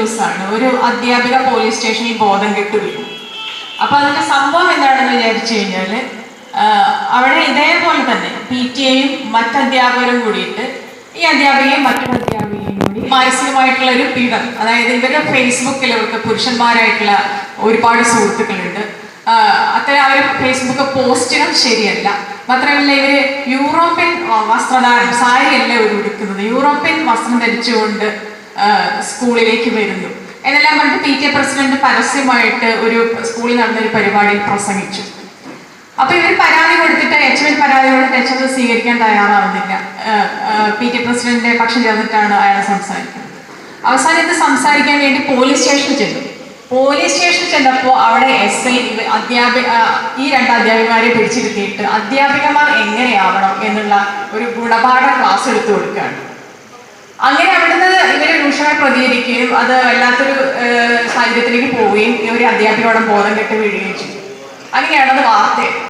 ന്യൂസാണ്. ഒരു അധ്യാപിക പോലീസ് സ്റ്റേഷനിൽ ബോധം കെട്ട് വീണു. അപ്പൊ അതിന്റെ സംഭവം എന്താണെന്ന് വിചാരിച്ചു കഴിഞ്ഞാല്, അവിടെ ഇതേപോലെ തന്നെ PTA-യും മറ്റധ്യാപകരും കൂടിയിട്ട് ഈ അധ്യാപികയും മറ്റൊരു അധ്യാപികയും കൂടി മാനസികമായിട്ടുള്ള ഒരു പീഡനം, അതായത് ഇവരുടെ ഫേസ്ബുക്കിൽ ഇവർക്ക് പുരുഷന്മാരായിട്ടുള്ള ഒരുപാട് സുഹൃത്തുക്കളുണ്ട്. അത്ര അവർ ഫേസ്ബുക്ക് പോസ്റ്റുകൾ ശരിയല്ല. മാത്രമല്ല, ഇവര് യൂറോപ്യൻ വസ്ത്രധാരണം, സാരിയല്ല ഇവർ ഉടുക്കുന്നത്, യൂറോപ്യൻ വസ്ത്രം ധരിച്ചുകൊണ്ട് സ്കൂളിലേക്ക് വരുന്നു എന്നെല്ലാം പറഞ്ഞിട്ട് PTA പ്രസിഡന്റ് പരസ്യമായിട്ട് ഒരു സ്കൂളിൽ നടന്നൊരു പരിപാടിയിൽ പ്രസംഗിച്ചു. അപ്പൊ ഇവർ പരാതി കൊടുത്തിട്ട് പരാതി കൊടുത്തിട്ട് HM സ്വീകരിക്കാൻ തയ്യാറാവുന്നില്ല. PTA പ്രസിഡന്റിന്റെ പക്ഷം ചേർന്നിട്ടാണ് അയാൾ സംസാരിക്കുന്നത്. അവസാനം ഇത് സംസാരിക്കാൻ വേണ്ടി പോലീസ് സ്റ്റേഷനിൽ ചെന്നു. പോലീസ് സ്റ്റേഷനിൽ ചെന്നപ്പോൾ അവിടെ SI ഈ രണ്ട് അധ്യാപികമാരെ പിടിച്ചിരുത്തിയിട്ട് അധ്യാപികമാർ എങ്ങനെയാവണം എന്നുള്ള ഒരു ഗുണപാഠ ക്ലാസ് എടുത്തു കൊടുക്കുകയാണ്. അങ്ങനെ അവിടുന്ന് ഇവര് രൂക്ഷമായി പ്രതികരിക്കുകയും അത് വല്ലാത്തൊരു സാഹചര്യത്തിലേക്ക് പോവുകയും ഒരു അധ്യാപികയോടെ ബോധം കെട്ട് വീഴുകയും ചെയ്തു. അങ്ങനെയാണത് വാർത്ത.